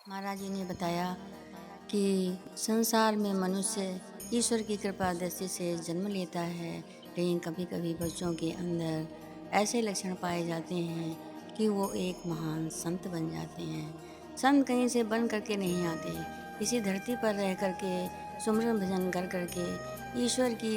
महाराज जी ने बताया कि संसार में मनुष्य ईश्वर की कृपा दृष्टि से जन्म लेता है, लेकिन कभी कभी बच्चों के अंदर ऐसे लक्षण पाए जाते हैं कि वो एक महान संत बन जाते हैं। संत कहीं से बन करके नहीं आते, इसी धरती पर रह करके सुमरन भजन कर करके ईश्वर की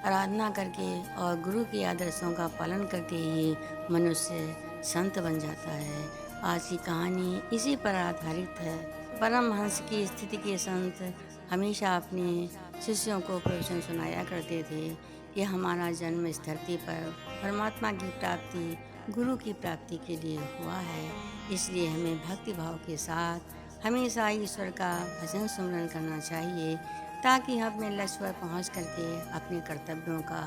आराधना करके और गुरु के आदर्शों का पालन करके ही मनुष्य संत बन जाता है। आज की कहानी इसी पर आधारित है। परमहंस की स्थिति के संत हमेशा अपने शिष्यों को प्रवचन सुनाया करते थे कि हमारा जन्म इस धरती पर परमात्मा की प्राप्ति, गुरु की प्राप्ति के लिए हुआ है। इसलिए हमें भक्ति भाव के साथ हमेशा ईश्वर का भजन सुमरन करना चाहिए, ताकि हम अपने लक्ष्य पर पहुँच करके अपने कर्तव्यों का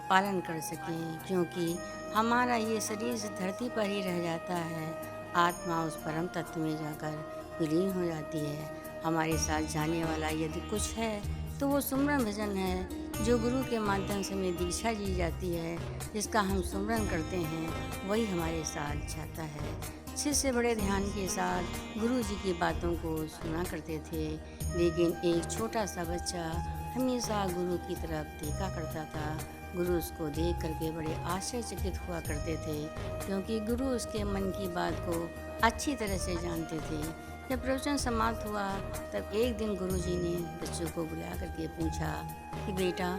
पालन कर सकें। क्योंकि हमारा ये शरीर इस धरती पर ही रह जाता है, आत्मा उस परम तत्व में जाकर विलीन हो जाती है। हमारे साथ जाने वाला यदि कुछ है तो वो सुमरन भजन है, जो गुरु के माध्यम से हमें दीक्षा दी जाती है, जिसका हम सुमरन करते हैं, वही हमारे साथ जाता है। शिष्य बड़े ध्यान के साथ गुरु जी की बातों को सुना करते थे, लेकिन एक छोटा सा बच्चा हमेशा गुरु की तरफ देखा करता था। गुरु उसको देख करके बड़े आश्चर्यचकित हुआ करते थे, क्योंकि गुरु उसके मन की बात को अच्छी तरह से जानते थे। जब प्रवचन समाप्त हुआ तब एक दिन गुरुजी ने बच्चों को बुला करके पूछा कि बेटा,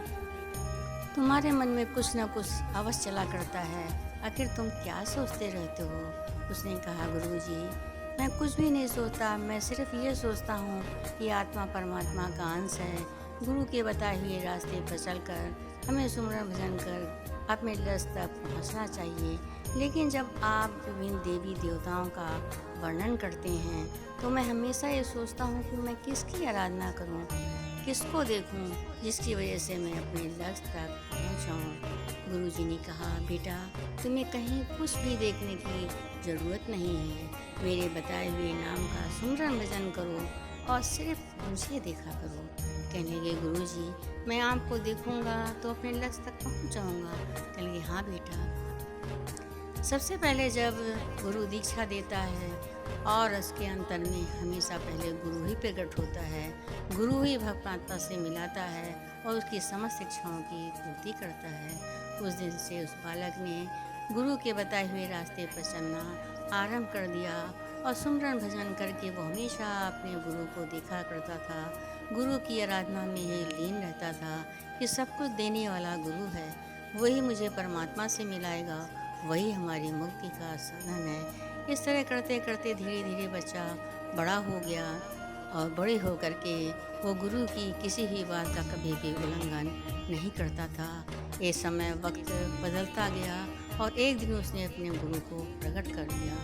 तुम्हारे मन में कुछ न कुछ अवश्य चला करता है, आखिर तुम क्या सोचते रहते हो? उसने कहा, गुरुजी, मैं कुछ भी नहीं सोचता, मैं सिर्फ ये सोचता हूँ कि आत्मा परमात्मा का अंश है। गुरु के बताए हुए रास्ते पर चलकर हमें सुमरन भजन कर अपने लक्ष्य तक पहुँचना चाहिए। लेकिन जब आप विभिन्न देवी देवताओं का वर्णन करते हैं तो मैं हमेशा ये सोचता हूँ कि मैं किसकी आराधना करूँ, किसको देखूं, जिसकी वजह से मैं अपने लक्ष्य तक पहुँच जाऊँ। गुरुजी ने कहा, बेटा, तुम्हें कहीं कुछ भी देखने की ज़रूरत नहीं है। मेरे बताए हुए नाम का सुमरन भजन करो और सिर्फ मुझे देखा करो। कहने लगे, गुरुजी, मैं आपको देखूंगा तो अपने लक्ष्य तक पहुँच जाऊँगा। कहने लगे, हाँ बेटा। सबसे पहले जब गुरु दीक्षा देता है और उसके अंतर में हमेशा पहले गुरु ही प्रकट होता है, गुरु ही परमात्मा से मिलाता है और उसकी समस्त इच्छाओं की पूर्ति करता है। उस दिन से उस बालक ने गुरु के बताए हुए रास्ते पर चलना आरंभ कर दिया और सुमरन भजन करके वो हमेशा अपने गुरु को देखा करता था, गुरु की आराधना में ही लीन रहता था कि सब कुछ देने वाला गुरु है, वही मुझे परमात्मा से मिलाएगा, वही हमारी मुक्ति का साधन है। इस तरह करते करते धीरे धीरे बच्चा बड़ा हो गया और बड़े हो करके वो गुरु की किसी भी बात का कभी भी उल्लंघन नहीं करता था। ये समय वक्त बदलता गया और एक दिन उसने अपने गुरु को प्रकट कर लिया।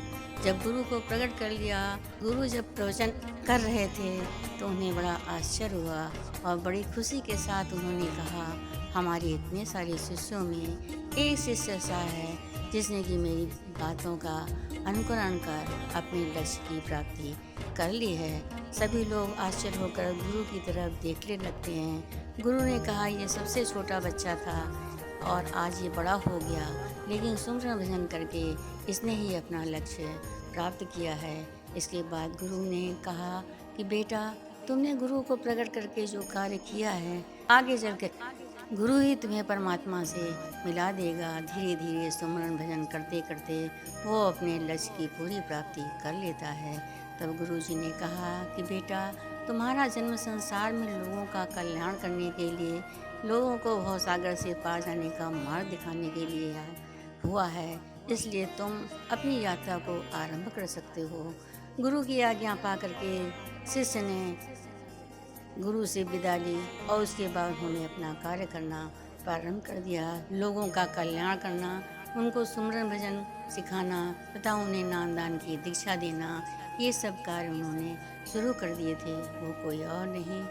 जब गुरु को प्रकट कर लिया, गुरु जब प्रवचन कर रहे थे तो उन्हें बड़ा आश्चर्य हुआ और बड़ी खुशी के साथ उन्होंने कहा, हमारे इतने सारे शिष्यों में एक शिष्य ऐसा है जिसने कि मेरी बातों का अनुकरण कर अपने लक्ष्य की प्राप्ति कर ली है। सभी लोग आश्चर्य होकर गुरु की तरफ देखने लगते हैं। गुरु ने कहा, ये सबसे छोटा बच्चा था और आज ये बड़ा हो गया, लेकिन सुमरन भजन करके इसने ही अपना लक्ष्य प्राप्त किया है। इसके बाद गुरु ने कहा कि बेटा, तुमने गुरु को प्रकट करके जो कार्य किया है, आगे चलकर गुरु ही तुम्हें परमात्मा से मिला देगा। धीरे धीरे सुमरन भजन करते करते वो अपने लक्ष्य की पूरी प्राप्ति कर लेता है। तब गुरु जी ने कहा कि बेटा, तुम्हारा जन्म संसार में लोगों का कल्याण करने के लिए, लोगों को भवसागर से पार जाने का मार्ग दिखाने के लिए हुआ है, इसलिए तुम अपनी यात्रा को आरंभ कर सकते हो। गुरु की आज्ञा पा करके शिष्य ने गुरु से विदा ली और उसके बाद उन्होंने अपना कार्य करना प्रारंभ कर दिया। लोगों का कल्याण करना, उनको सुमरन भजन सिखाना तथा उन्हें नामदान की दीक्षा देना, ये सब कार्य उन्होंने शुरू कर दिए थे। वो कोई और नहीं,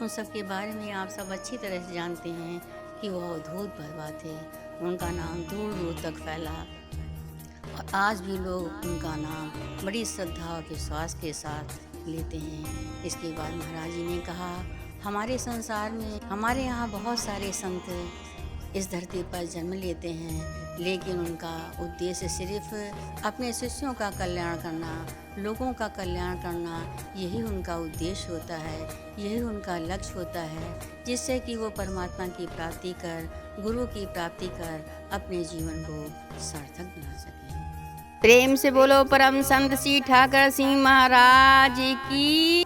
उन सब के बारे में आप सब अच्छी तरह से जानते हैं कि वो अवधूत भगवा थे। उनका नाम दूर दूर तक फैला और आज भी लोग उनका नाम बड़ी श्रद्धा और विश्वास के साथ लेते हैं। इसके बाद महाराज जी ने कहा, हमारे संसार में हमारे यहाँ बहुत सारे संत इस धरती पर जन्म लेते हैं, लेकिन उनका उद्देश्य सिर्फ अपने शिष्यों का कल्याण करना, लोगों का कल्याण करना, यही उनका उद्देश्य होता है, यही उनका लक्ष्य होता है, जिससे कि वो परमात्मा की प्राप्ति कर, गुरु की प्राप्ति कर अपने जीवन को सार्थक बना सकें। प्रेम से बोलो परम संत श्री ठाकर सिंह महाराज की।